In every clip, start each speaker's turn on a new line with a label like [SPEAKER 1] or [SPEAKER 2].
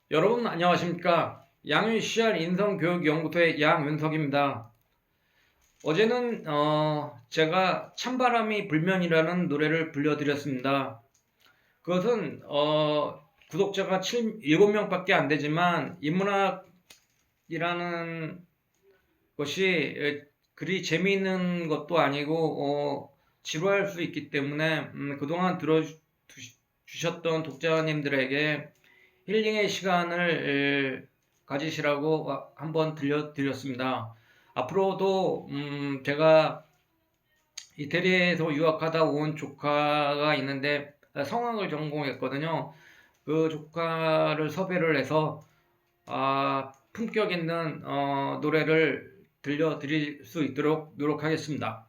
[SPEAKER 1] 여러분 안녕하십니까? 양윤 CR 인성교육연구소의 양윤석입니다. 어제는 제가 찬바람이 불면이라는 노래를 불려드렸습니다. 그것은 구독자가 7명밖에 안 되지만 인문학이라는 것이 그리 재미있는 것도 아니고 지루할 수 있기 때문에 그동안 들어주셨던 독자님들에게 힐링의 시간을 가지시라고 한번 들려드렸습니다. 앞으로도 제가 이태리에서 유학하다 온 조카가 있는데 성악을 전공했거든요. 그 조카를 섭외를 해서 품격 있는 노래를 들려드릴 수 있도록 노력하겠습니다.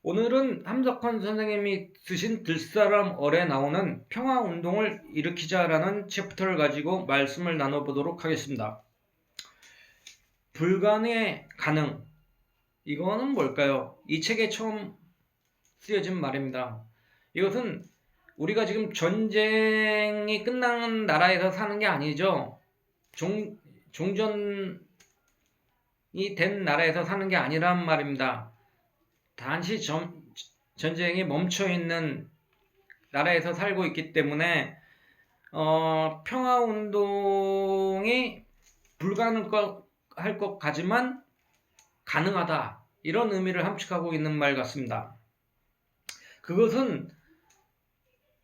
[SPEAKER 1] 오늘은 함석헌 선생님이 쓰신 들사람 얼에 나오는 평화운동을 일으키자라는 챕터를 가지고 말씀을 나눠보도록 하겠습니다. 불가능의 가능. 이거는 뭘까요? 이 책에 처음 쓰여진 말입니다. 이것은 우리가 지금 전쟁이 끝난 나라에서 사는 게 아니죠. 종전이 된 나라에서 사는 게 아니란 말입니다. 단지 전쟁이 멈춰 있는 나라에서 살고 있기 때문에 평화 운동이 불가능할 것 같지만 가능하다 이런 의미를 함축하고 있는 말 같습니다. 그것은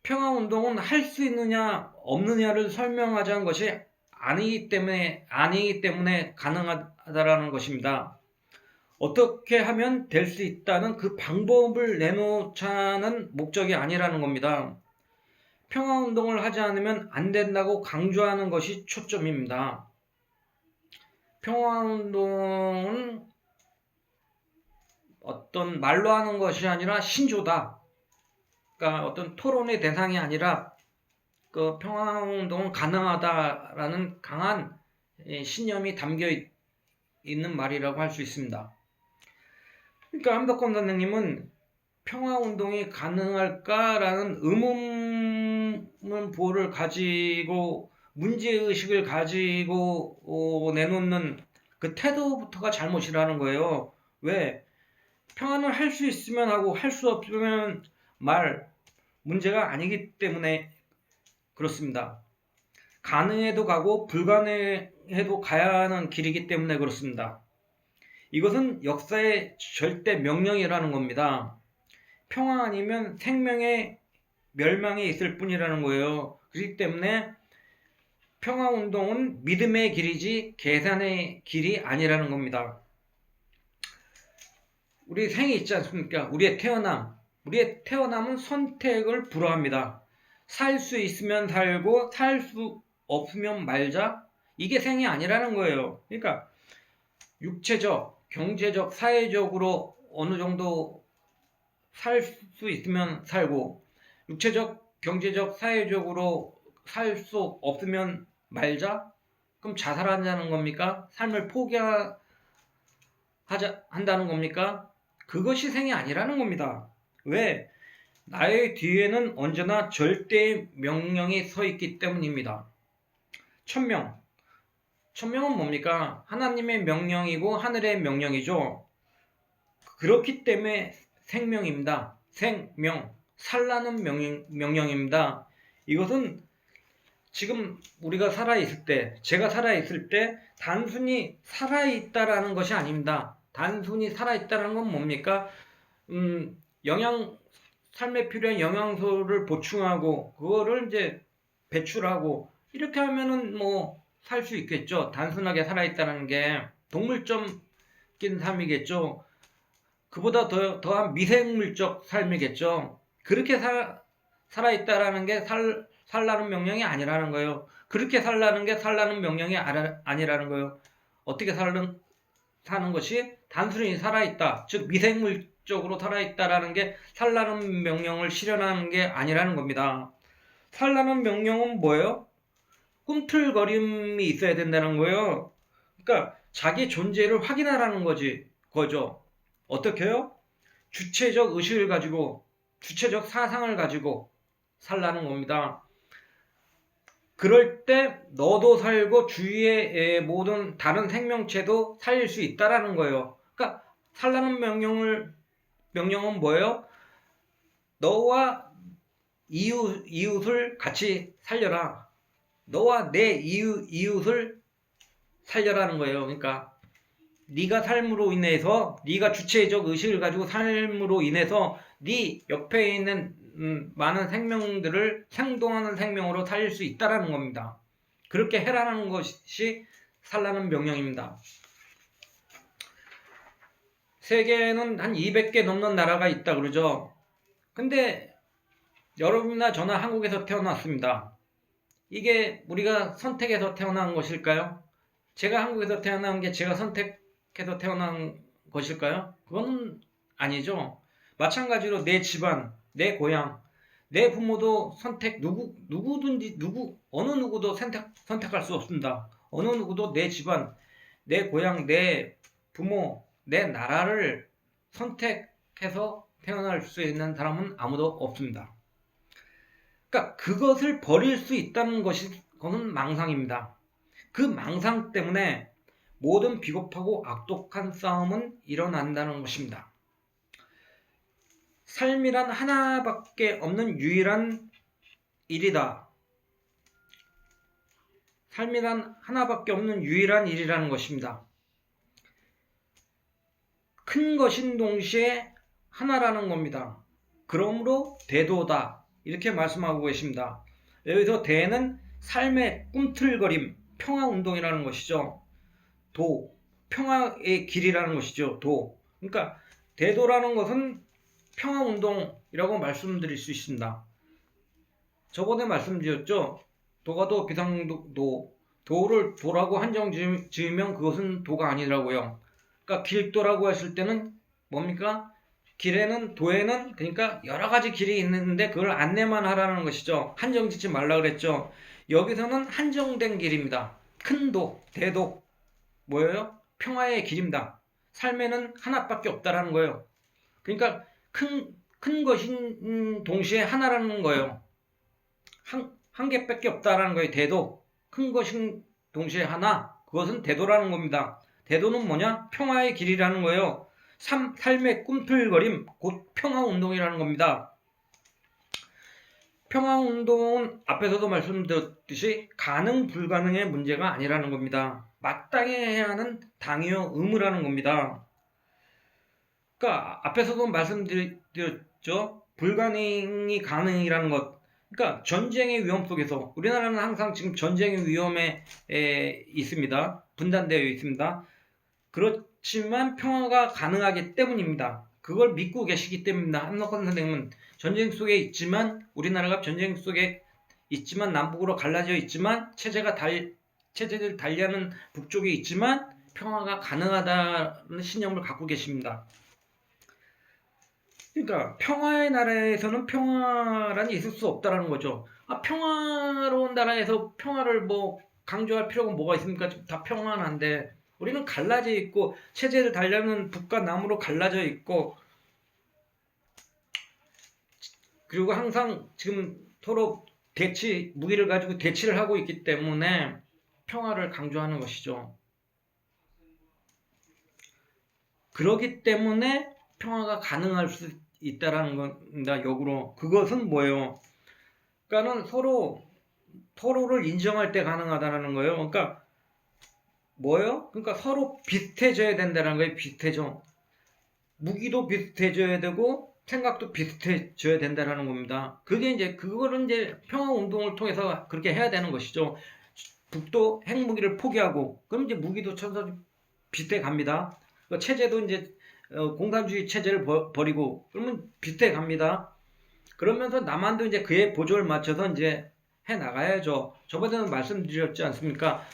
[SPEAKER 1] 평화 운동은 할 수 있느냐 없느냐를 설명하자는 것이 아니기 때문에 가능하다라는 것입니다. 어떻게 하면 될 수 있다는 그 방법을 내놓자는 목적이 아니라는 겁니다. 평화운동을 하지 않으면 안 된다고 강조하는 것이 초점입니다. 평화운동은 어떤 말로 하는 것이 아니라 신조다. 그러니까 어떤 토론의 대상이 아니라 그 평화운동은 가능하다라는 강한 신념이 담겨 있는 말이라고 할 수 있습니다. 그러니까 함덕헌 선생님은 평화운동이 가능할까라는 의문부호를 가지고 문제의식을 가지고 내놓는 그 태도부터가 잘못이라는 거예요. 왜? 평화는 할 수 있으면 하고 할 수 없으면 문제가 아니기 때문에 그렇습니다. 가능해도 가고 불가능해도 가야 하는 길이기 때문에 그렇습니다. 이것은 역사의 절대 명령이라는 겁니다. 평화 아니면 생명의 멸망에 있을 뿐이라는 거예요. 그렇기 때문에 평화운동은 믿음의 길이지 계산의 길이 아니라는 겁니다. 우리 생이 있지 않습니까? 우리의 태어남은 선택을 불허합니다. 살 수 있으면 살고 살 수 없으면 말자. 이게 생이 아니라는 거예요. 그러니까 육체적, 경제적, 사회적으로 어느 정도 살 수 있으면 살고 육체적, 경제적, 사회적으로 살 수 없으면 말자? 그럼 자살하자는 겁니까? 삶을 한다는 겁니까? 그것이 생이 아니라는 겁니다. 왜? 나의 뒤에는 언제나 절대의 명령이 서 있기 때문입니다. 천명. 천명은 뭡니까? 하나님의 명령이고 하늘의 명령이죠. 그렇기 때문에 생명입니다. 생명, 살라는 명령입니다. 이것은 지금 우리가 살아있을 때, 제가 살아있을 때 단순히 살아있다라는 것이 아닙니다. 단순히 살아있다라는 건 뭡니까? 삶에 필요한 영양소를 보충하고 그거를 이제 배출하고 이렇게 하면은 뭐 살 수 있겠죠. 단순하게 살아있다는 게 동물적인 삶이겠죠. 그보다 더한 미생물적 삶이겠죠. 그렇게 살아있다라는 게 살라는 명령이 아니라는 거예요. 그렇게 살라는 게 살라는 명령이 아니라는 거예요. 어떻게 사는 것이 단순히 살아있다, 즉 미생물적으로 살아있다라는 게 살라는 명령을 실현하는 게 아니라는 겁니다. 살라는 명령은 뭐예요? 꿈틀거림이 있어야 된다는 거예요. 그러니까 자기 존재를 확인하라는 거죠. 어떻게요? 주체적 의식을 가지고 주체적 사상을 가지고 살라는 겁니다. 그럴 때 너도 살고 주위의 모든 다른 생명체도 살릴 수 있다라는 거예요. 그러니까 살라는 명령은 뭐예요? 너와 이웃을 같이 살려라. 너와 내 이웃을 살려라는 거예요. 그러니까 네가 삶으로 인해서 네가 주체적 의식을 가지고 삶으로 인해서 네 옆에 있는 많은 생명들을 생동하는 생명으로 살릴 수 있다라는 겁니다. 그렇게 해라는 것이 살라는 명령입니다. 세계에는 한 200개 넘는 나라가 있다 그러죠. 근데 여러분이나 저나 한국에서 태어났습니다. 이게 우리가 선택해서 태어난 것일까요? 제가 한국에서 태어난 게 제가 선택해서 태어난 것일까요? 그건 아니죠. 마찬가지로 내 집안, 내 고향, 내 부모도 누구든지 어느 누구도 선택할 수 없습니다. 어느 누구도 내 집안, 내 고향, 내 부모, 내 나라를 선택해서 태어날 수 있는 사람은 아무도 없습니다. 그러니까 그것을 버릴 수 있다는 그것은 망상입니다. 그 망상 때문에 모든 비겁하고 악독한 싸움은 일어난다는 것입니다. 삶이란 하나밖에 없는 유일한 일이다. 삶이란 하나밖에 없는 유일한 일이라는 것입니다. 큰 것인 동시에 하나라는 겁니다. 그러므로 대도다. 이렇게 말씀하고 계십니다. 여기서 대는 삶의 꿈틀거림, 평화운동이라는 것이죠. 평화의 길이라는 것이죠. 그러니까 대도라는 것은 평화운동이라고 말씀드릴 수 있습니다. 저번에 말씀드렸죠. 도가도 비상도, 도를 도라고 한정 지으면 그것은 도가 아니라고요. 그러니까 길도라고 했을 때는 뭡니까? 도에는 그러니까 여러 가지 길이 있는데 그걸 안내만 하라는 것이죠. 한정 짓지 말라 그랬죠. 여기서는 한정된 길입니다. 큰 도, 대도, 뭐예요? 평화의 길입니다. 삶에는 하나밖에 없다라는 거예요. 그러니까 큰 것인 동시에 하나라는 거예요. 한 개밖에 없다라는 거예요. 대도. 큰 것인 동시에 하나. 그것은 대도라는 겁니다. 대도는 뭐냐? 평화의 길이라는 거예요. 삶의 꿈틀거림, 곧 평화운동이라는 겁니다. 평화운동은 앞에서도 말씀드렸듯이 가능 불가능의 문제가 아니라는 겁니다. 마땅히 해야 하는 당위와 의무라는 겁니다. 그러니까 앞에서도 말씀드렸죠. 불가능이 가능이라는 것. 그러니까 전쟁의 위험 속에서 우리나라는 항상 지금 전쟁의 위험에 있습니다. 분단되어 있습니다. 그렇지만 평화가 가능하기 때문입니다. 그걸 믿고 계시기 때문입니다. 한석헌 선생님은 전쟁 속에 있지만 우리나라가 전쟁 속에 있지만 남북으로 갈라져 있지만 체제를 달리하는 북쪽에 있지만 평화가 가능하다는 신념을 갖고 계십니다. 그러니까 평화의 나라에서는 평화란이 있을 수 없다라는 거죠. 평화로운 나라에서 평화를 뭐 강조할 필요가 뭐가 있습니까? 다 평안한데 우리는 갈라져 있고 체제를 달려는 북과 남으로 갈라져 있고 그리고 항상 지금 서로 무기를 가지고 대치를 하고 있기 때문에 평화를 강조하는 것이죠. 그렇기 때문에 평화가 가능할 수 있다라는 겁니다. 역으로 그것은 뭐예요? 그러니까는 서로를 인정할 때 가능하다는 거예요. 그러니까 뭐예요? 그러니까 서로 비슷해져야 된다는 거예요. 비슷해져. 무기도 비슷해져야 되고 생각도 비슷해져야 된다는 겁니다. 그거를 이제 평화 운동을 통해서 그렇게 해야 되는 것이죠. 북도 핵무기를 포기하고 그럼 이제 무기도 쳐서 비슷해 갑니다. 체제도 이제 공산주의 체제를 버리고 그러면 비슷해 갑니다. 그러면서 남한도 이제 그에 보조를 맞춰서 이제 해 나가야죠. 저번에는 말씀드렸지 않습니까?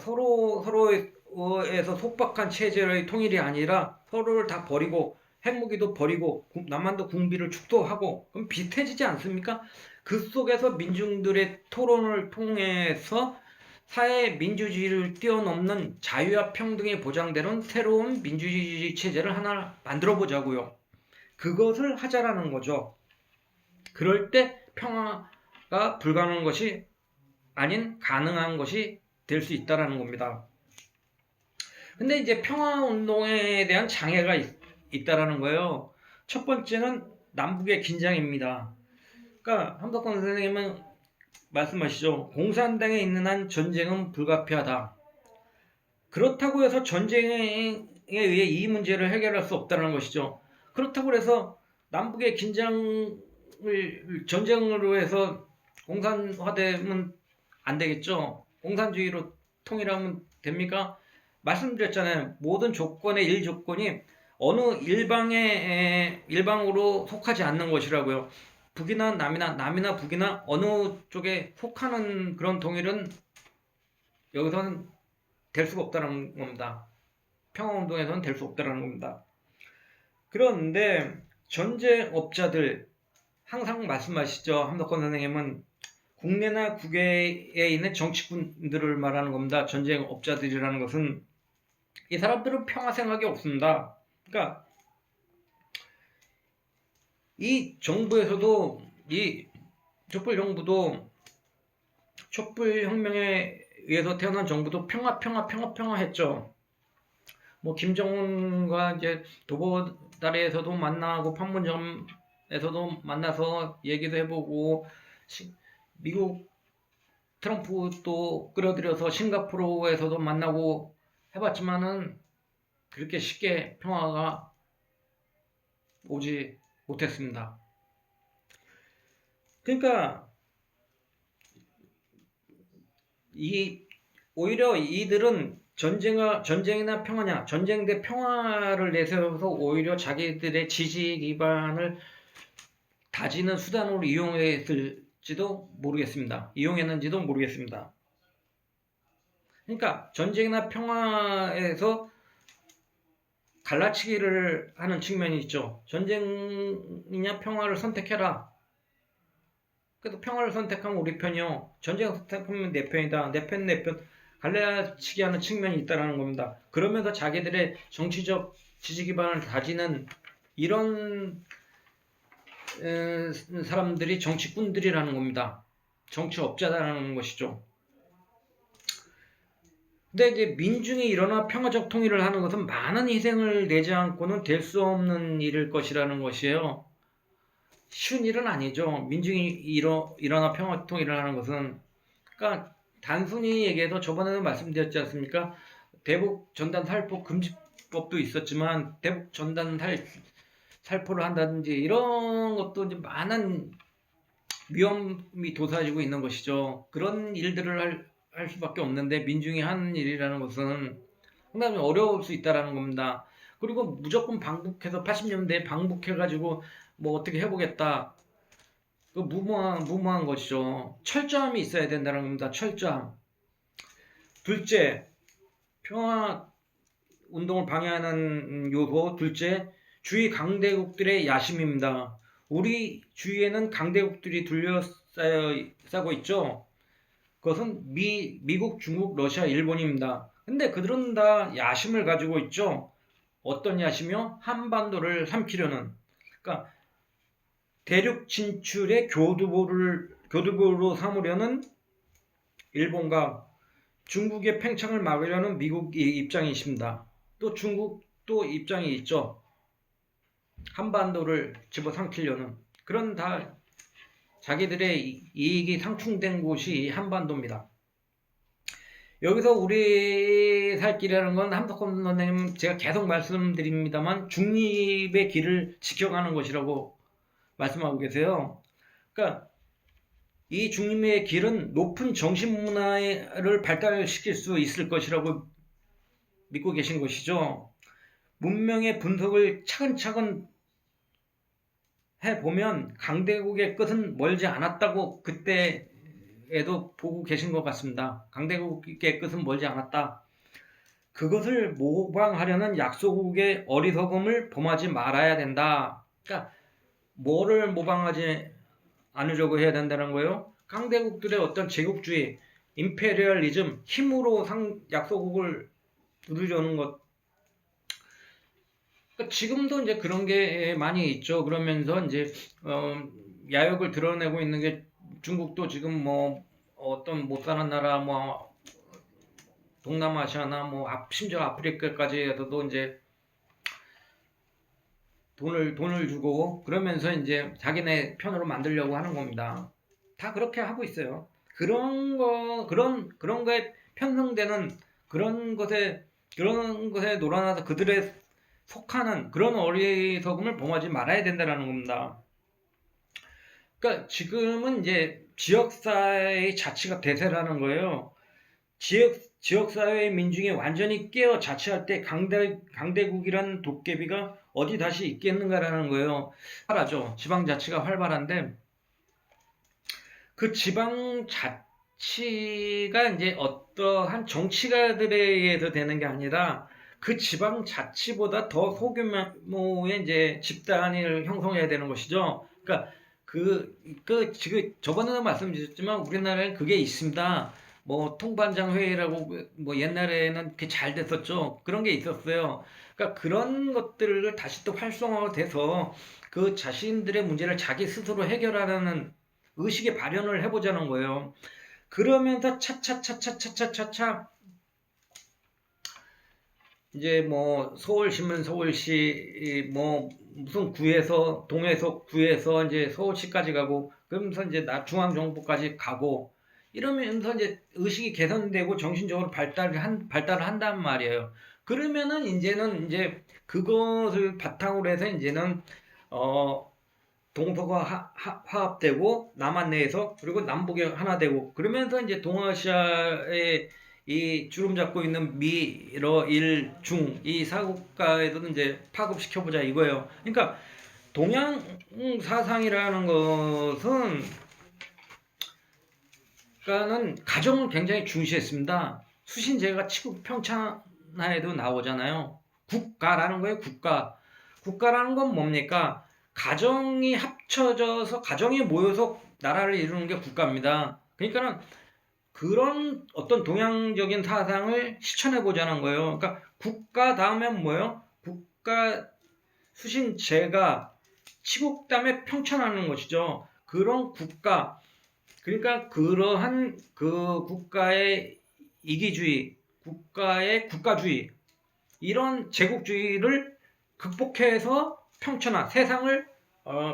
[SPEAKER 1] 서로에서 속박한 체제의 통일이 아니라 서로를 다 버리고 핵무기도 버리고 남한도 군비를 축소하고 그럼 비슷해지지 않습니까? 그 속에서 민중들의 토론을 통해서 사회 민주주의를 뛰어넘는 자유와 평등이 보장되는 새로운 민주주의 체제를 하나 만들어 보자고요. 그것을 하자라는 거죠. 그럴 때 평화가 불가능한 것이 아닌 가능한 것이 될 수 있다라는 겁니다. 근데 이제 평화운동에 대한 장애가 있다라는 거예요. 첫 번째는 남북의 긴장입니다. 그러니까 함덕헌 선생님은 말씀하시죠. 공산당에 있는 한 전쟁은 불가피하다. 그렇다고 해서 전쟁에 의해 이 문제를 해결할 수 없다는 것이죠. 그렇다고 해서 남북의 긴장을 전쟁으로 해서 공산화되면 안 되겠죠. 공산주의로 통일하면 됩니까? 말씀드렸잖아요. 모든 조건의 일조건이 어느 일방으로 속하지 않는 것이라고요. 북이나 남이나 북이나 어느 쪽에 속하는 그런 통일은 여기서는 될 수가 없다는 겁니다. 평화운동에서는 될 수 없다는 겁니다. 그런데 전쟁업자들 항상 말씀하시죠. 함덕헌 선생님은 국내나 국외에 있는 정치꾼들을 말하는 겁니다. 전쟁업자들이라는 것은 이 사람들은 평화 생각이 없습니다. 그러니까 이 정부에서도 이 촛불정부도 촛불혁명에 의해서 태어난 정부도 평화 했죠. 뭐 김정은과 이제 도보다리에서도 만나고 판문점에서도 만나서 얘기도 해보고 미국 트럼프도 끌어들여서 싱가포르에서도 만나고 해봤지만은 그렇게 쉽게 평화가 오지 못했습니다. 그러니까 오히려 이들은 전쟁이나 평화냐, 전쟁 대 평화를 내세워서 오히려 자기들의 지지 기반을 다지는 수단으로 이용했는지도 모르겠습니다. 그러니까 전쟁이나 평화에서 갈라치기를 하는 측면이 있죠. 전쟁이냐 평화를 선택해라. 그래도 평화를 선택하면 우리 편이요. 전쟁을 선택하면 내 편이다. 내 편 갈라치기 하는 측면이 있다는 겁니다. 그러면서 자기들의 정치적 지지 기반을 다지는 이런 사람들이 정치꾼들이라는 겁니다. 정치업자라는 것이죠. 근데 이제 민중이 일어나 평화적 통일을 하는 것은 많은 희생을 내지 않고는 될 수 없는 일일 것이라는 것이에요. 쉬운 일은 아니죠. 민중이 일어나 평화적 통일을 하는 것은. 그러니까 단순히 얘기해서 저번에도 말씀드렸지 않습니까? 대북 전단 살포 금지법도 있었지만 대북 전단 살포를 한다든지 이런 것도 이제 많은 위험이 도사지고 있는 것이죠. 그런 일들을 할 수밖에 없는데 민중이 하는 일이라는 것은 상당히 어려울 수 있다는 겁니다. 그리고 무조건 방북해서 80년대에 방북해가지고 뭐 어떻게 해보겠다. 그 무모한 것이죠. 철저함이 있어야 된다는 겁니다. 철저함. 둘째, 평화 운동을 방해하는 요소. 둘째, 주위 강대국들의 야심입니다. 우리 주위에는 강대국들이 둘러싸고 있죠. 그것은 미국, 중국, 러시아, 일본입니다. 근데 그들은 다 야심을 가지고 있죠. 어떤 야심이요? 한반도를 삼키려는. 그러니까 대륙 진출의 교두보로 삼으려는 일본과 중국의 팽창을 막으려는 미국의 입장이 있습니다. 또 중국도 입장이 있죠. 한반도를 집어삼키려는. 그런 다 자기들의 이익이 상충된 곳이 한반도입니다. 여기서 우리 살 길이라는 건 함덕헌 선생님 제가 계속 말씀드립니다만 중립의 길을 지켜가는 것이라고 말씀하고 계세요. 그러니까 이 중립의 길은 높은 정신문화를 발달시킬 수 있을 것이라고 믿고 계신 것이죠. 문명의 분석을 차근차근 해보면 강대국의 끝은 멀지 않았다고 그때에도 보고 계신 것 같습니다. 강대국의 끝은 멀지 않았다. 그것을 모방하려는 약소국의 어리석음을 범하지 말아야 된다. 그러니까 뭐를 모방하지 않으려고 해야 된다는 거예요? 강대국들의 어떤 제국주의, 임페리얼리즘, 힘으로 약소국을 누르려는 것. 그러니까 지금도 이제 그런 게 많이 있죠. 그러면서 이제 야욕을 드러내고 있는 게 중국도 지금 뭐 어떤 못 사는 나라 뭐 동남아시아나 뭐 심지어 아프리카까지 해서도 이제 돈을 주고 그러면서 이제 자기네 편으로 만들려고 하는 겁니다. 다 그렇게 하고 있어요. 그런 거에 편성되는 그런 것에 놀아나서 그들의 속하는 그런 어리석음을 범하지 말아야 된다는 겁니다. 그러니까 지금은 이제 지역사회의 자치가 대세라는 거예요. 지역사회의 민중이 완전히 깨어 자치할 때 강대국이란 도깨비가 어디 다시 있겠는가라는 거예요. 활발하죠. 지방자치가 활발한데 그 지방자치가 이제 어떠한 정치가들에 의해서 되는 게 아니라 그 지방자치보다 더 소규모의 이제 집단을 형성해야 되는 것이죠. 그러니까 지금 저번에도 말씀드렸지만 우리나라에 그게 있습니다. 뭐 통반장 회의라고 뭐 옛날에는 그게 잘 됐었죠. 그런 게 있었어요. 그러니까 그런 것들을 다시 또 활성화가 돼서 그 자신들의 문제를 자기 스스로 해결하려는 의식의 발현을 해보자는 거예요. 그러면서 차차차차차차차차 이제 뭐 서울시면 서울시 뭐 무슨 구에서 동에서 구에서 이제 서울시까지 가고 그러면서 이제 중앙정부까지 가고 이러면서 이제 의식이 개선되고 정신적으로 발달을 한단 말이에요. 그러면은 이제는 이제 그것을 바탕으로 해서 이제는 어 동서가 화합되고 남한 내에서 그리고 남북이 하나 되고 그러면서 이제 동아시아의 이 주름 잡고 있는 미러 일 중 이 사국가에도 이제 파급시켜 보자 이거예요. 그러니까 동양 사상이라는 것은 그러니까는 가정을 굉장히 중시했습니다. 수신제가 치국평찬하에도 나오잖아요. 국가라는 거예요. 국가라는 건 뭡니까? 가정이 합쳐져서 가정이 모여서 나라를 이루는 게 국가입니다. 그러니까는 그런 어떤 동양적인 사상을 실천해 보자는 거예요. 그러니까 국가 다음엔 뭐예요? 국가 수신제가 치국 다음에 평천하는 것이죠. 그런 국가 그러니까 그러한 그 국가의 이기주의, 국가의 국가주의 이런 제국주의를 극복해서 평천화, 세상을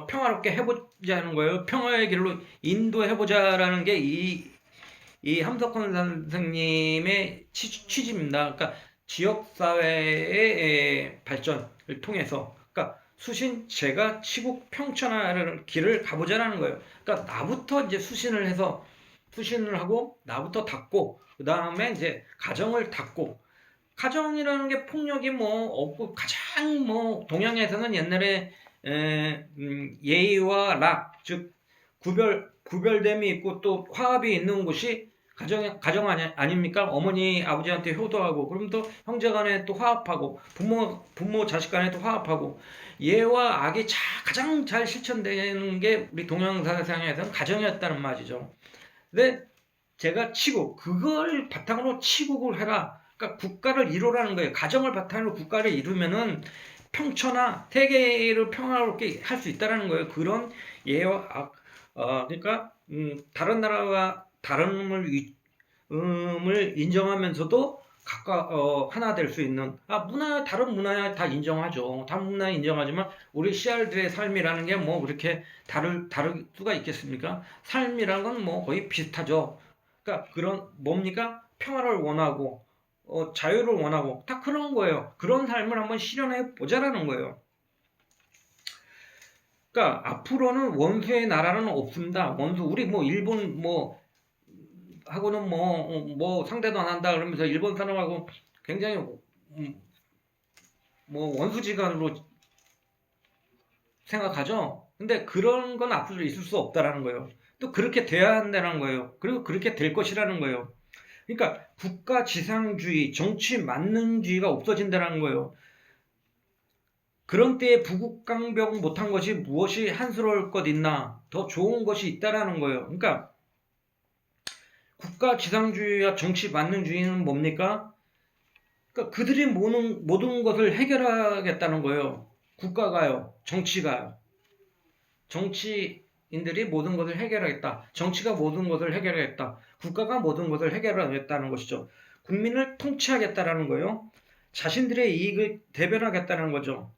[SPEAKER 1] 평화롭게 해보자는 거예요. 평화의 길로 인도해보자라는 게 이 함석헌 선생님의 취지입니다. 그러니까 지역사회의 발전을 통해서, 그러니까 수신제가 치국 평천화라는 길을 가보자라는 거예요. 그러니까 나부터 이제 수신을 하고, 나부터 닦고, 그 다음에 이제 가정을 닦고, 가정이라는 게 폭력이 뭐 없고 가장 뭐 동양에서는 옛날에 예의와 락, 즉 구별됨이 있고 또 화합이 있는 곳이 가정 아닙니까? 어머니 아버지한테 효도하고 그럼 또 형제간에 또 화합하고 부모 자식간에 또 화합하고 예와 악이 가장 잘 실천되는 게 우리 동양 사상에서는 가정이었다는 말이죠. 근데 제가 그걸 바탕으로 치국을 해라. 그러니까 국가를 이루라는 거예요. 가정을 바탕으로 국가를 이루면은 평천하 세계를 평화롭게 할 수 있다라는 거예요. 그런 예와 악, 그러니까 다른 나라와 다름을 인정하면서도 하나 될 수 있는 다른 문화야 다 인정하죠. 다른 문화 인정하지만 우리 씨알들의 삶이라는 게 뭐 그렇게 다를 수가 있겠습니까? 삶이라는 건 뭐 거의 비슷하죠. 그러니까 그런 뭡니까? 평화를 원하고 자유를 원하고 다 그런 거예요. 그런 삶을 한번 실현해 보자라는 거예요. 그러니까 앞으로는 원수의 나라는 없습니다. 우리 뭐 일본 뭐 하고는 뭐 상대도 안 한다 그러면서 일본 사람하고 굉장히 뭐 원수지간으로 생각하죠. 근데 그런 건 앞으로 있을 수 없다라는 거예요. 또 그렇게 돼야 한다는 거예요. 그리고 그렇게 될 것이라는 거예요. 그러니까 국가 지상주의, 정치 만능주의가 없어진다는 거예요. 그런 때에 부국강병 못한 것이 무엇이 한스러울 것 있나? 더 좋은 것이 있다라는 거예요. 그러니까 국가 지상주의와 정치 만능주의는 뭡니까? 그러니까 그들이 모든 것을 해결하겠다는 거예요. 국가가요, 정치가요. 정치 인들이 모든 것을 해결하겠다. 정치가 모든 것을 해결하겠다. 국가가 모든 것을 해결하겠다는 것이죠. 국민을 통치하겠다라는 거예요. 자신들의 이익을 대변하겠다는 거죠.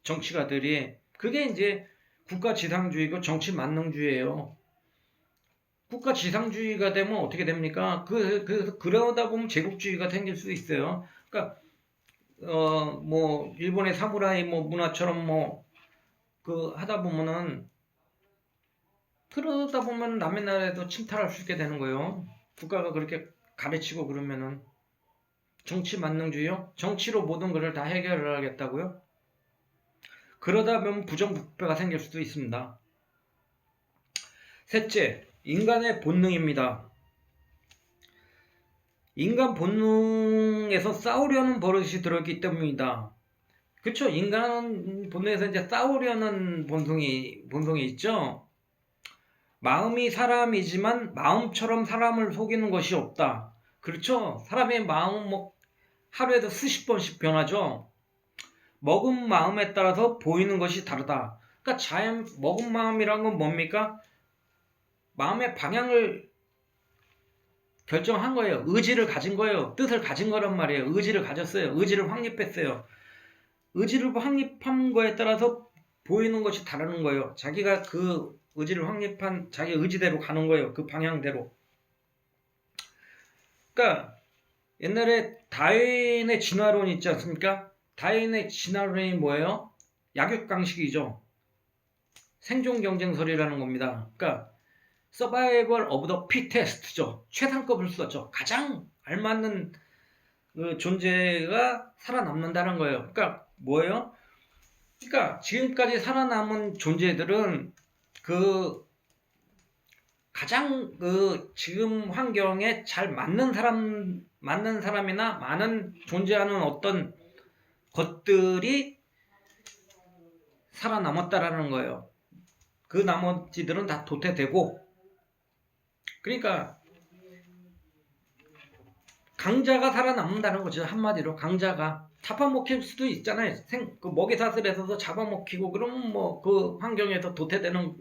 [SPEAKER 1] 정치가들이. 그게 이제 국가 지상주의고 정치 만능주의예요. 국가 지상주의가 되면 어떻게 됩니까? 그러다 보면 제국주의가 생길 수 있어요. 그러니까 뭐 일본의 사무라이 뭐 문화처럼 뭐 하다 보면은 그러다 보면 남의 나라에도 침탈할 수 있게 되는 거예요. 국가가 그렇게 가르치고 그러면은 정치 만능주의요? 정치로 모든 것을 다 해결을 하겠다고요? 그러다 보면 부정부패가 생길 수도 있습니다. 셋째, 인간의 본능입니다. 인간 본능에서 싸우려는 버릇이 들어있기 때문입니다. 그쵸? 인간 본능에서 이제 싸우려는 본성이 있죠? 마음이 사람이지만 마음처럼 사람을 속이는 것이 없다. 그렇죠? 사람의 마음은 뭐 하루에도 수십 번씩 변하죠? 먹은 마음에 따라서 보이는 것이 다르다. 그러니까 먹은 마음이란 건 뭡니까? 마음의 방향을 결정한 거예요. 의지를 가진 거예요. 뜻을 가진 거란 말이에요. 의지를 가졌어요. 의지를 확립했어요. 의지를 확립한 거에 따라서 보이는 것이 다르는 거예요. 자기가 그 의지를 확립한 자기 의지대로 가는 거예요. 그 방향대로. 그러니까 옛날에 다윈의 진화론 있지 않습니까? 다윈의 진화론이 뭐예요? 약육강식이죠. 생존 경쟁설이라는 겁니다. 그러니까 서바이벌 오브 더 피테스트죠. 최상급을 썼죠. 가장 알맞는 그 존재가 살아남는다는 거예요. 그러니까 뭐예요? 그러니까 지금까지 살아남은 존재들은 그 가장 그 지금 환경에 잘 맞는 사람이나 많은 존재하는 어떤 것들이 살아남았다라는 거예요. 그 나머지들은 다 도태되고, 그러니까 강자가 살아남는다는 거죠. 한마디로 강자가 잡아먹힐 수도 있잖아요. 그 먹이사슬에서도 잡아먹히고 그러면 뭐 그 환경에서 도태되는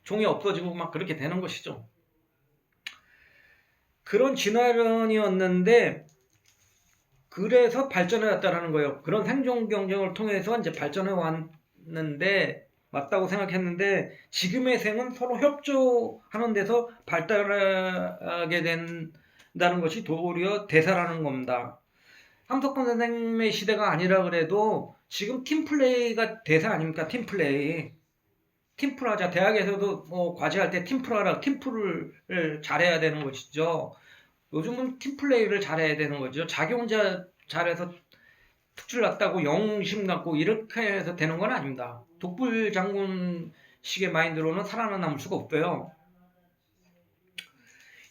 [SPEAKER 1] 종이 없어지고 막 그렇게 되는 것이죠. 그런 진화론이었는데 그래서 발전해 왔다라는 거예요. 그런 생존 경쟁을 통해서 이제 발전해 왔는데 맞다고 생각했는데 지금의 생은 서로 협조하는 데서 발달하게 된다는 것이 도리어 대사라는 겁니다. 함석헌 선생님의 시대가 아니라 그래도 지금 팀플레이가 대사 아닙니까? 팀플레이. 팀플 하자. 대학에서도 뭐 과제할 때 팀플 하라. 팀플을 잘해야 되는 것이죠. 요즘은 팀플레이를 잘해야 되는 거죠. 자기 혼자 잘해서 특출 났다고 영웅심 갖고 이렇게 해서 되는 건 아닙니다. 독불 장군식의 마인드로는 살아남을 수가 없어요.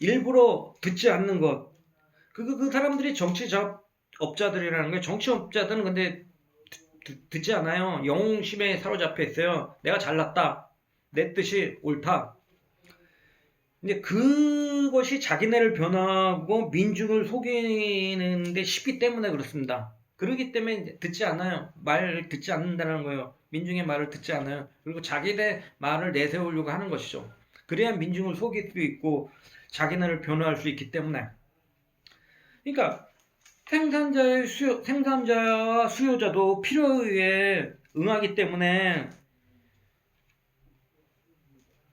[SPEAKER 1] 일부러 듣지 않는 것. 그 사람들이 정치업자들이라는 거예요. 정치업자들은 근데 듣지 않아요. 영웅심에 사로잡혀 있어요. 내가 잘났다. 내 뜻이 옳다. 근데 그것이 자기네를 변화하고 민중을 속이는데 쉽기 때문에 그렇습니다. 그러기 때문에 듣지 않아요. 말을 듣지 않는다는 거예요. 민중의 말을 듣지 않아요. 그리고 자기네 말을 내세우려고 하는 것이죠. 그래야 민중을 속일 수 있고 자기네를 변화할 수 있기 때문에. 그러니까 생산자와 수요자도 필요에 응하기 때문에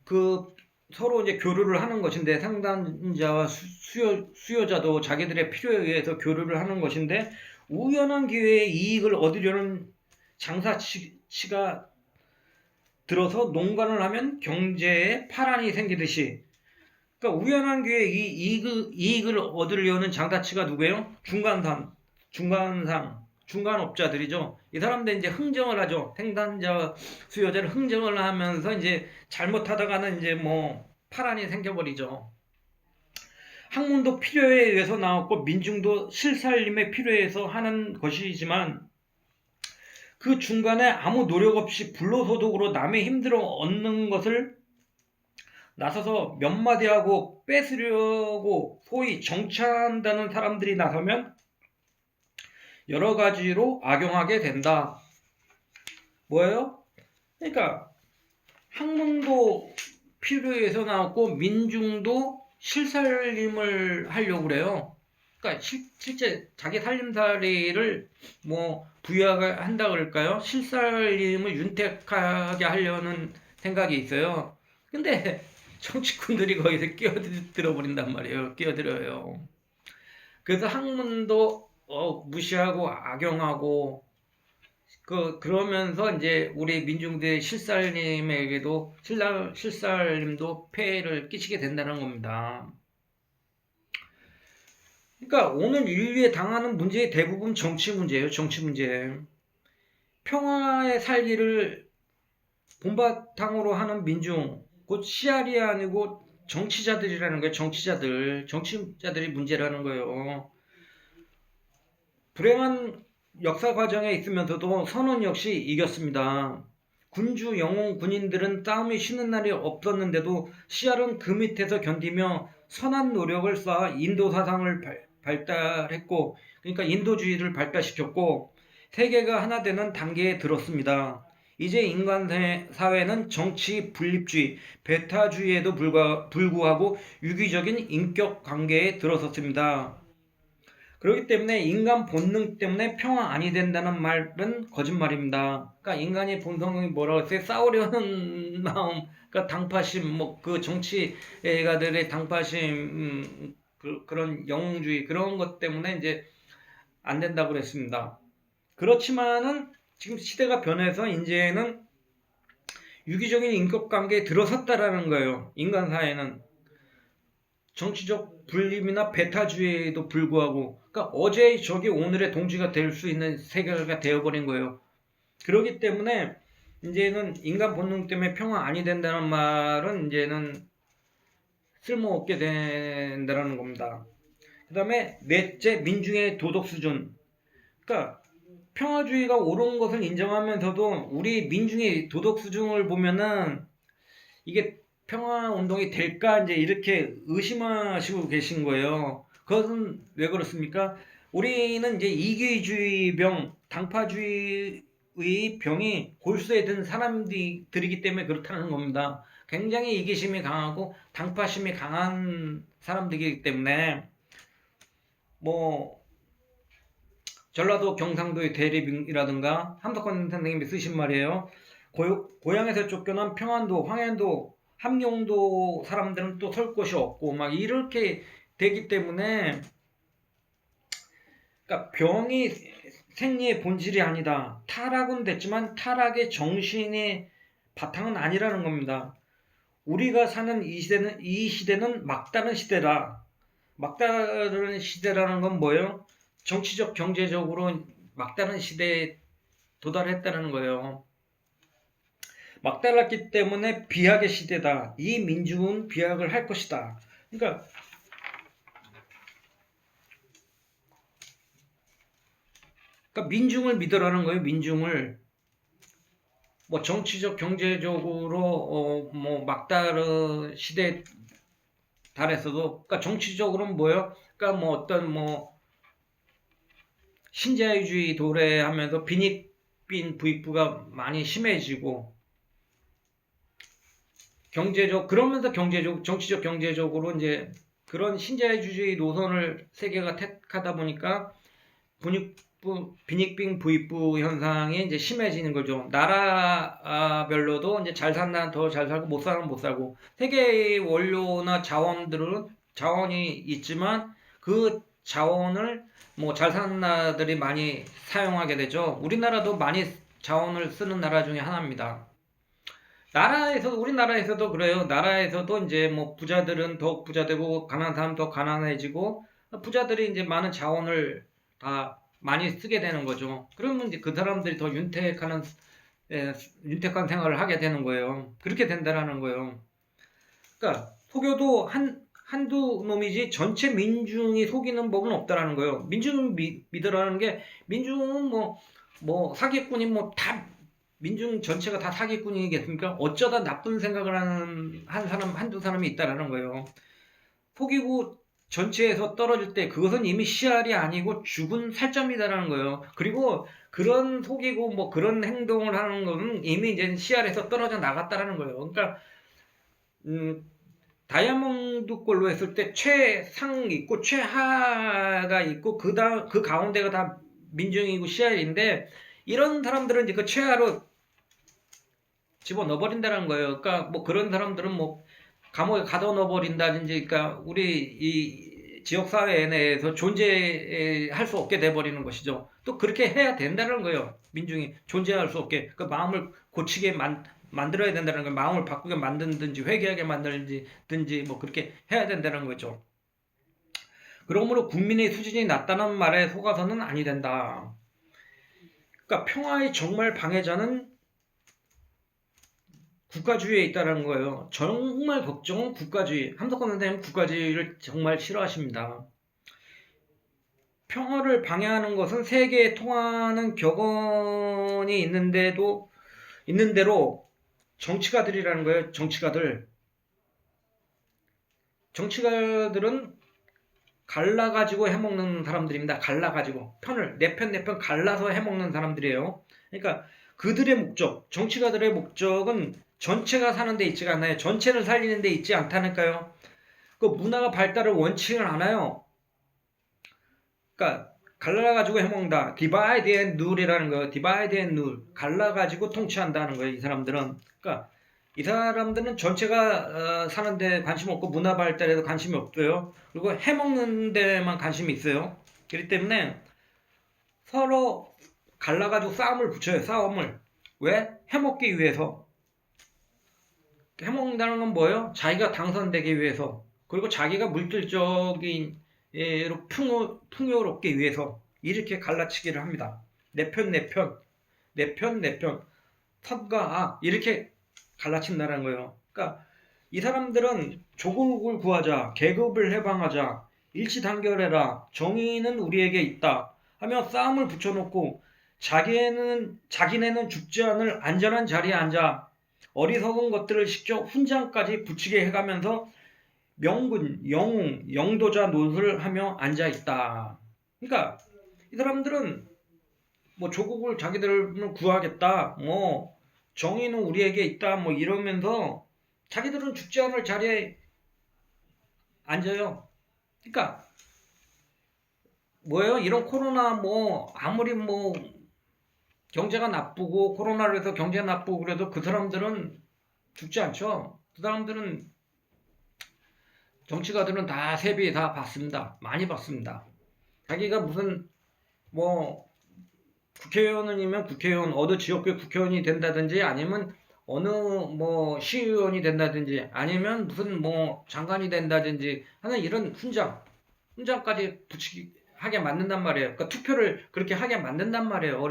[SPEAKER 1] 그 서로 이제 교류를 하는 것인데 생산자와 수요자도 자기들의 필요에 의해서 교류를 하는 것인데 우연한 기회에 이익을 얻으려는 장사치가 들어서 농간을 하면 경제에 파란이 생기듯이 그러니까 우연한 기회에 이익을 얻으려는 장사치가 누구예요? 중간업자들이죠. 이 사람들 이제 흥정을 하죠. 생산자, 수요자를 흥정을 하면서 이제 잘못하다가는 이제 뭐 파란이 생겨버리죠. 학문도 필요에 의해서 나왔고 민중도 실살림의 필요에 의해서 하는 것이지만 그 중간에 아무 노력 없이 불로소득으로 남의 힘들어 얻는 것을 나서서 몇 마디 하고 뺏으려고 소위 정치한다는 사람들이 나서면 여러 가지로 악용하게 된다. 뭐예요? 그러니까 학문도 필요해서 나왔고 민중도 실살림을 하려고 그래요. 그러니까 실제 자기 살림살이를 뭐 부유화한다 그럴까요? 실살림을 윤택하게 하려는 생각이 있어요. 근데 정치꾼들이 거기서 끼어들어 버린단 말이에요. 끼어들어요. 그래서 학문도 무시하고 악용하고 그러면서 이제 우리 민중대 실살님에게도 실살님도 폐해를 끼치게 된다는 겁니다. 그러니까 오늘 인류에 당하는 문제의 대부분 정치 문제예요. 정치 문제. 평화의 살기를 본바탕으로 하는 민중, 곧 씨알이 아니고 정치자들이라는 거예요. 정치자들이 문제라는 거예요. 불행한 역사 과정에 있으면서도 선원 역시 이겼습니다. 군주 영웅 군인들은 싸움이 쉬는 날이 없었는데도 씨알은 그 밑에서 견디며 선한 노력을 쌓아 인도 사상을 발달했고, 그러니까 인도주의를 발달시켰고 세계가 하나 되는 단계에 들었습니다. 이제 인간 사회는 정치 분립주의, 배타주의에도 불구하고 유기적인 인격 관계에 들어섰습니다. 그렇기 때문에 인간 본능 때문에 평화 아니 된다는 말은 거짓말입니다. 그러니까 인간의 본성이 뭐라고 했어요? 싸우려는 마음, 그러니까 당파심, 뭐 그 정치가들의 당파심, 그런 영웅주의 그런 것 때문에 이제 안 된다고 그랬습니다. 그렇지만은 지금 시대가 변해서 이제는 유기적인 인격관계에 들어섰다라는 거예요. 인간 사회는 정치적 분립이나 배타주의에도 불구하고, 그러니까 어제의 적이 오늘의 동지가 될 수 있는 세계가 되어버린 거예요. 그렇기 때문에 이제는 인간 본능 때문에 평화 아니 된다는 말은 이제는 쓸모없게 된다는 겁니다. 그 다음에 넷째, 민중의 도덕 수준. 그러니까 평화주의가 옳은 것을 인정하면서도 우리 민중의 도덕 수준을 보면은 이게 평화운동이 될까 이제 이렇게 의심하시고 계신 거예요. 그것은 왜 그렇습니까? 우리는 이제 이기주의 병, 당파주의의 병이 골수에 든 사람들이기 때문에 그렇다는 겁니다. 굉장히 이기심이 강하고 당파심이 강한 사람들이기 때문에 뭐 전라도 경상도의 대리빙이라든가 함덕권 선생님이 쓰신 말이에요. 고향에서 쫓겨난 평안도, 황해도, 함경도 사람들은 또 설 곳이 없고 막 이렇게 되기 때문에, 그러니까 병이 생리의 본질이 아니다. 타락은 됐지만 타락의 정신의 바탕은 아니라는 겁니다. 우리가 사는 이 시대는 막다른 시대다. 막다른 시대라는 건 뭐예요? 정치적 경제적으로 막다른 시대에 도달했다는 거예요. 막달랐기 때문에 비약의 시대다. 이 민중은 비약을 할 것이다. 그러니까 민중을 믿으라는 거예요. 민중을 뭐 정치적 경제적으로 뭐 막다른 시대에 달했어도, 그러니까 정치적으로는 뭐예요? 그러니까 뭐 어떤 뭐 신자유주의 도래하면서 빈익빈 부익부가 많이 심해지고, 그러면서 정치적 경제적으로 이제 그런 신자유주의 노선을 세계가 택하다 보니까 빈익빈 부익부 현상이 이제 심해지는 거죠. 나라별로도 이제 잘 산다는 더 잘 살고 못 사는 못 살고, 세계의 원료나 자원이 있지만 그 자원을 뭐 잘 사는 나라들이 많이 사용하게 되죠. 우리나라도 많이 자원을 쓰는 나라 중에 하나입니다. 우리나라에서도 그래요. 나라에서도 이제 뭐 부자들은 더욱 부자되고 가난한 사람 더 가난해지고, 부자들이 이제 많은 자원을 다 많이 쓰게 되는 거죠. 그러면 이제 그 사람들이 더 윤택한 생활을 하게 되는 거예요. 그렇게 된다라는 거예요. 그러니까 속여도 한두 놈이지 전체 민중이 속이는 법은 없다라는 거예요. 민중은 믿으라는 게, 민중은 뭐 사기꾼이 뭐 다 민중 전체가 다 사기꾼이겠습니까? 어쩌다 나쁜 생각을 하는 한두 사람이 있다라는 거예요. 속이고 전체에서 떨어질 때 그것은 이미 씨알이 아니고 죽은 살점이다라는 거예요. 그리고 그런 속이고 뭐 그런 행동을 하는 거는 이미 이제 씨알에서 떨어져 나갔다라는 거예요. 그러니까 음, 다이아몬드 골로 했을 때 최상 있고 최하가 있고 그 가운데가 다 민중이고 씨알인데 이런 사람들은 이제 그 최하로 집어 넣어버린다는 거예요. 그러니까 뭐 그런 사람들은 뭐 감옥에 가둬 넣어버린다든지, 그러니까 우리 이 지역 사회 내에서 존재할 수 없게 돼버리는 것이죠. 또 그렇게 해야 된다는 거예요. 민중이 존재할 수 없게 그 마음을 고치게 만들어야 된다는 거예요. 마음을 바꾸게 만든든지 회개하게 만들든지 뭐 그렇게 해야 된다는 거죠. 그러므로 국민의 수준이 낮다는 말에 속아서는 아니 된다. 그러니까 평화의 정말 방해자는 국가주의에 있다는 거예요. 정말 걱정은 국가주의. 함석헌 선생님은 국가주의를 정말 싫어하십니다. 평화를 방해하는 것은 세계에 통하는 격언이 있는 대로 정치가들이라는 거예요. 정치가들은 갈라가지고 해먹는 사람들입니다. 갈라가지고 내 편 갈라서 해먹는 사람들이에요. 그러니까 그들의 목적, 정치가들의 목적은 전체가 사는 데 있지가 않아요. 전체를 살리는 데 있지 않다니까요. 그 문화가 발달을 원치는 않아요. 그러니까 갈라가지고 해먹는다. 디바이드 앤 룰이라는 거예요. 디바이드 앤 룰. 갈라가지고 통치한다는 거예요. 이 사람들은. 그러니까 이 사람들은 전체가 사는 데 관심 없고 문화 발달에도 관심이 없고요. 그리고 해먹는 데만 관심이 있어요. 그렇기 때문에 서로 갈라가지고 싸움을 붙여요. 싸움을. 왜? 해먹기 위해서. 해먹는다는 건 뭐예요? 자기가 당선되기 위해서. 그리고 자기가 물질적인 풍요롭기 위해서 이렇게 갈라치기를 합니다. 내 편, 내 편, 내 편, 내 편, 선과 악 이렇게 갈라친다는 거예요. 그러니까 이 사람들은 조국을 구하자, 계급을 해방하자, 일치 단결해라, 정의는 우리에게 있다 하며 싸움을 붙여놓고 자기네는 죽지 않을 안전한 자리에 앉아 어리석은 것들을 시켜 훈장까지 붙이게 해가면서 명분, 영웅, 영도자 노릇을 하며 앉아 있다. 그러니까 이 사람들은 뭐 조국을 자기들은 구하겠다, 뭐 정의는 우리에게 있다, 뭐 이러면서 자기들은 죽지 않을 자리에 앉아요. 그러니까 뭐예요? 이런 코로나 뭐 아무리 뭐 경제가 나쁘고 코로나로 해서 경제가 나쁘고 그래도 그 사람들은 죽지 않죠. 그 사람들은 정치가들은 다 세비 다 받습니다. 많이 받습니다. 자기가 무슨 뭐 국회의원이면 국회의원 어느 지역구의 국회의원이 된다든지 아니면 어느 뭐 시의원이 된다든지 아니면 무슨 뭐 장관이 된다든지 하는 이런 훈장까지 하게 만든단 말이에요. 그러니까 투표를 그렇게 하게 만든단 말이에요.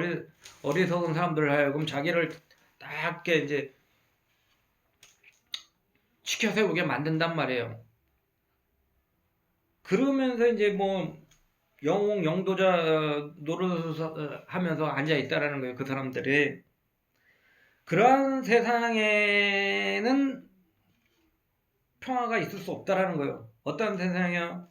[SPEAKER 1] 어리석은 사람들 하여금 자기를 딱 이렇게 이제 치켜 세우게 만든단 말이에요. 그러면서 이제 뭐 영웅 영도자 노릇을 하면서 앉아 있다라는 거예요. 그 사람들이. 그러한 세상에는 평화가 있을 수 없다라는 거예요. 어떤 세상이요?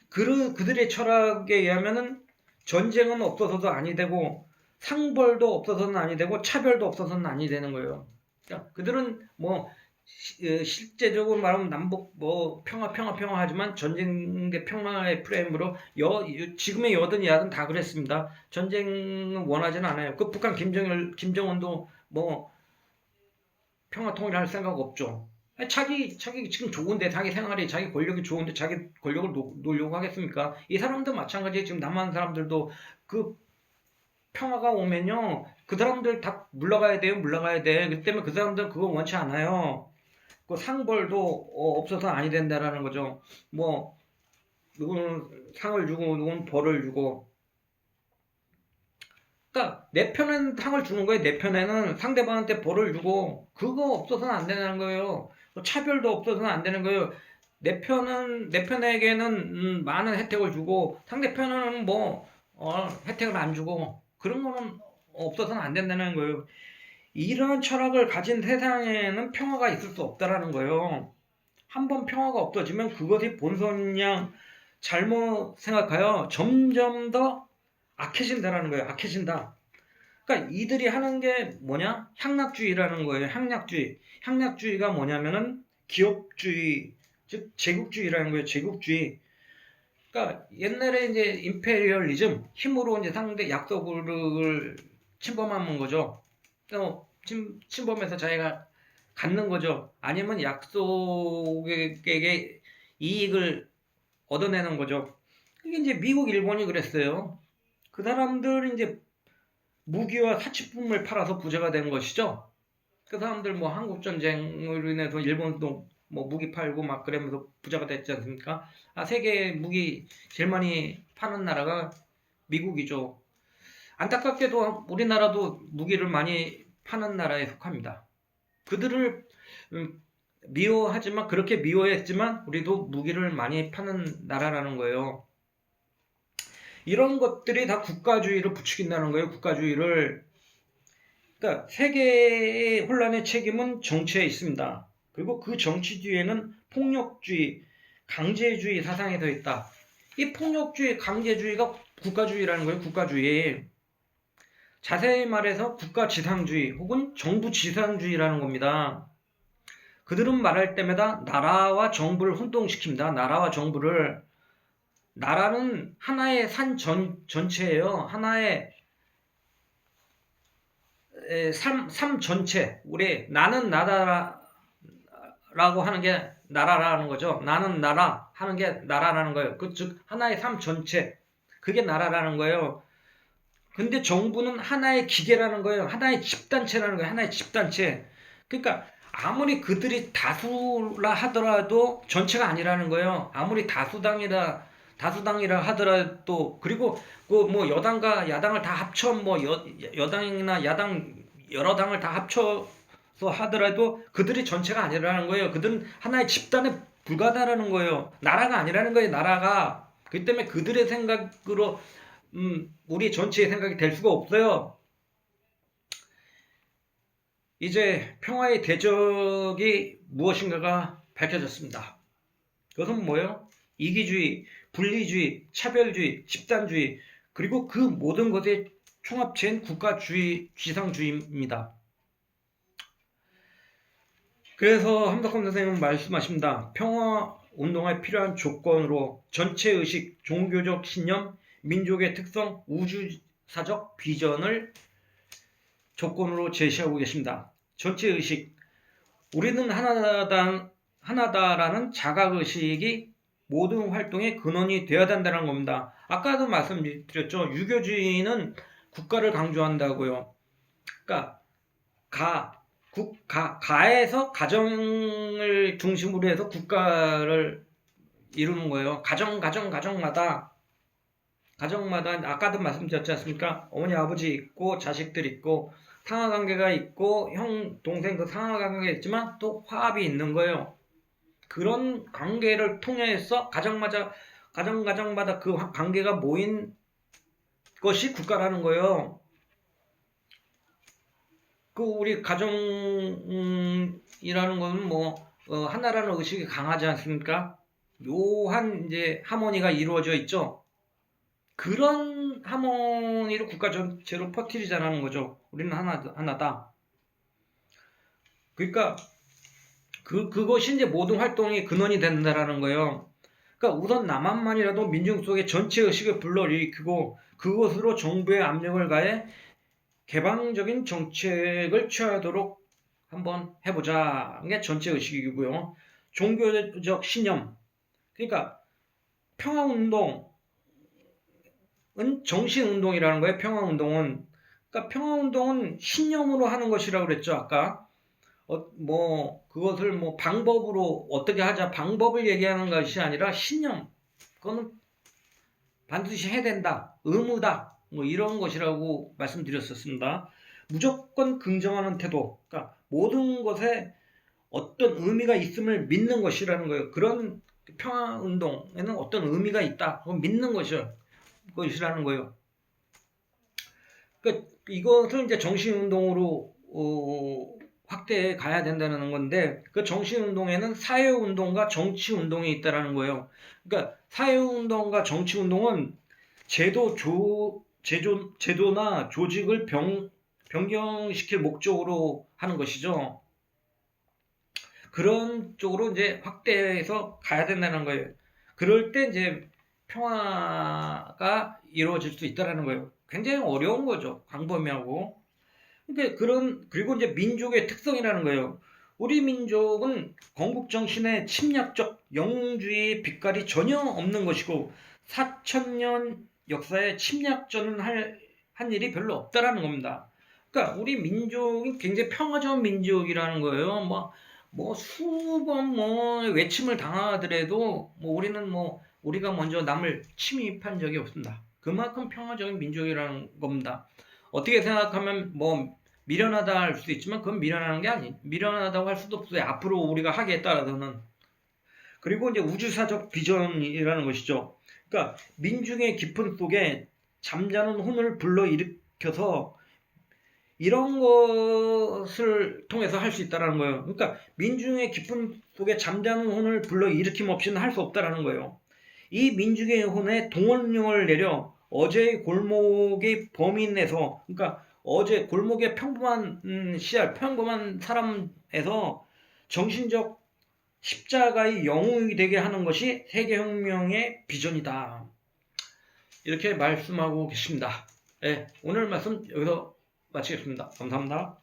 [SPEAKER 1] 그들의 철학에 의하면은 전쟁은 없어서도 아니 되고 상벌도 없어서는 아니 되고 차별도 없어서는 아니 되는 거예요. 그러니까 그들은 뭐 실제적으로 말하면 남북 뭐 평화 하지만 전쟁 대 평화의 프레임으로 지금의 여든 야든 다 그랬습니다. 전쟁은 원하지는 않아요. 그 북한 김정은도 뭐 평화 통일할 생각 없죠. 자기 지금 좋은데 자기 생활이 자기 권력이 좋은데 자기 권력을 놓으려고 하겠습니까? 이 사람도 마찬가지에 지금 남한 사람들도 그 평화가 오면요 그 사람들 다 물러가야 돼요. 그렇기 때문에 그 사람들은 그거 원치 않아요. 그 상벌도 없어서 아니 된다라는 거죠. 뭐 누구는 상을 주고 누구는 벌을 주고. 그러니까 내 편은 상을 주는 거예요. 내 편에는 상대방한테 벌을 주고 그거 없어서는 안 되는 거예요. 차별도 없어서는 안 되는 거예요. 내 편에게는 많은 혜택을 주고 상대편은 뭐 혜택을 안 주고 그런 거는 없어서는 안 된다는 거예요. 이런 철학을 가진 세상에는 평화가 있을 수 없다라는 거예요. 한번 평화가 없어지면 그것이 본선양 잘못 생각하여 점점 더 악해진다라는 거예요. 악해진다. 그러니까 이들이 하는 게 뭐냐? 향락주의라는 거예요. 향락주의. 향락주의가 뭐냐면은 기업주의, 즉 제국주의라는 거예요. 제국주의. 그러니까 옛날에 이제 임페리얼리즘, 힘으로 이제 상대 약소국을 침범하는 거죠. 침범해서 자기가 갖는 거죠. 아니면 약소국에게 이익을 얻어내는 거죠. 이게 이제 미국, 일본이 그랬어요. 그 사람들 이제 무기와 사치품을 팔아서 부자가 된 것이죠. 그 사람들 뭐 한국 전쟁으로 인해서 일본도 뭐 무기 팔고 막 그러면서 부자가 됐지 않습니까? 세계 무기 제일 많이 파는 나라가 미국이죠. 안타깝게도 우리나라도 무기를 많이 파는 나라에 속합니다. 그들을 미워하지만, 그렇게 미워했지만 우리도 무기를 많이 파는 나라라는 거예요. 이런 것들이 다 국가주의를 부추긴다는 거예요. 국가주의를. 그러니까 세계의 혼란의 책임은 정치에 있습니다. 그리고 그 정치 뒤에는 폭력주의, 강제주의 사상이 더 있다. 이 폭력주의, 강제주의가 국가주의라는 거예요. 국가주의. 자세히 말해서 국가지상주의 혹은 정부지상주의라는 겁니다. 그들은 말할 때마다 나라와 정부를 혼동시킵니다. 나라와 정부를. 나라는 하나의 산 전체예요. 하나의 삶 전체. 우리 나는 나다라고 하는 게 나라라는 거죠. 나는 나라 하는 게 나라라는 거예요. 즉 하나의 삶 전체. 그게 나라라는 거예요. 근데 정부는 하나의 기계라는 거예요. 하나의 집단체라는 거예요. 하나의 집단체. 그러니까 아무리 그들이 다수라 하더라도 전체가 아니라는 거예요. 아무리 다수당이라 하더라도. 그리고 그 뭐 여당과 야당을 다 합쳐 뭐 여당이나 야당 여러 당을 다 합쳐서 하더라도 그들이 전체가 아니라는 거예요. 그들은 하나의 집단에 불과하다라는 거예요. 나라가 아니라는 거예요. 나라가. 그렇기 때문에 그들의 생각으로 우리 전체의 생각이 될 수가 없어요. 이제 평화의 대적이 무엇인가가 밝혀졌습니다. 그것은 뭐예요? 이기주의, 분리주의, 차별주의, 집단주의, 그리고 그 모든 것의 총합체인 국가주의, 지상주의입니다. 그래서 함덕헌 선생님은 말씀하십니다. 평화운동에 필요한 조건으로 전체의식, 종교적 신념, 민족의 특성, 우주사적 비전을 조건으로 제시하고 계십니다. 전체의식, 우리는 하나다라는 자각의식이 모든 활동의 근원이 되어야 된다는 겁니다. 아까도 말씀드렸죠. 유교주의는 국가를 강조한다고요. 그러니까 가에서 가정을 중심으로 해서 국가를 이루는 거예요. 가정마다 아까도 말씀드렸지 않습니까? 어머니 아버지 있고 자식들 있고 상하관계가 있고 형 동생 그 상하관계가 있지만 또 화합이 있는 거예요. 그런 관계를 통해서 가정마다 그 관계가 모인 것이 국가라는 거예요. 그 우리 가정이라는 거는 하나라는 의식이 강하지 않습니까? 묘한 이제 하모니가 이루어져 있죠. 그런 하모니를 국가 전체로 퍼뜨리자는 거죠. 우리는 하나다. 그러니까 그것이 이제 모든 활동의 근원이 된다라는 거예요. 그러니까 우선 남한만이라도 민중 속의 전체 의식을 불러일으키고 그것으로 정부의 압력을 가해 개방적인 정책을 취하도록 한번 해보자. 이게 전체 의식이고요. 종교적 신념. 그러니까 평화운동 정신운동이라는 거예요. 평화운동은. 그러니까 평화운동은 신념으로 하는 것이라고 그랬죠. 아까. 그것을 방법으로 어떻게 하자. 방법을 얘기하는 것이 아니라 신념. 그거는 반드시 해야 된다. 의무다. 이런 것이라고 말씀드렸었습니다. 무조건 긍정하는 태도. 그러니까 모든 것에 어떤 의미가 있음을 믿는 것이라는 거예요. 그런 평화운동에는 어떤 의미가 있다. 믿는 것이라는 거예요. 그러니까 이것을 이제 정신운동으로 확대해 가야 된다는 건데 그 정신운동에는 사회운동과 정치운동이 있다라는 거예요. 그러니까 사회운동과 정치운동은 제도나 조직을 변경시킬 목적으로 하는 것이죠. 그런 쪽으로 이제 확대해서 가야 된다는 거예요. 그럴 때 이제 평화가 이루어질 수 있다라는 거예요. 굉장히 어려운 거죠. 광범위하고. 그리고 이제 민족의 특성이라는 거예요. 우리 민족은 건국 정신의 침략적 영웅주의의 빛깔이 전혀 없는 것이고 4천년 역사에 침략전은 한 일이 별로 없다라는 겁니다. 그러니까 우리 민족이 굉장히 평화적인 민족이라는 거예요. 뭐 수번 외침을 당하더라도 우리는 우리가 먼저 남을 침입한 적이 없습니다. 그만큼 평화적인 민족이라는 겁니다. 어떻게 생각하면 미련하다 할 수도 있지만 그건 미련하다고 할 수도 없어요. 앞으로 우리가 하기에 따라서는. 그리고 이제 우주사적 비전이라는 것이죠. 그러니까 민중의 깊은 속에 잠자는 혼을 불러일으켜서 이런 것을 통해서 할 수 있다는 거예요. 그러니까 민중의 깊은 속에 잠자는 혼을 불러일으킴 없이는 할 수 없다는 거예요. 이 민중의 혼에 동원령을 내려 어제의 골목의 범인에서 그러니까 어제 골목의 평범한 평범한 사람에서 정신적 십자가의 영웅이 되게 하는 것이 세계혁명의 비전이다. 이렇게 말씀하고 계십니다. 네, 오늘 말씀 여기서 마치겠습니다. 감사합니다.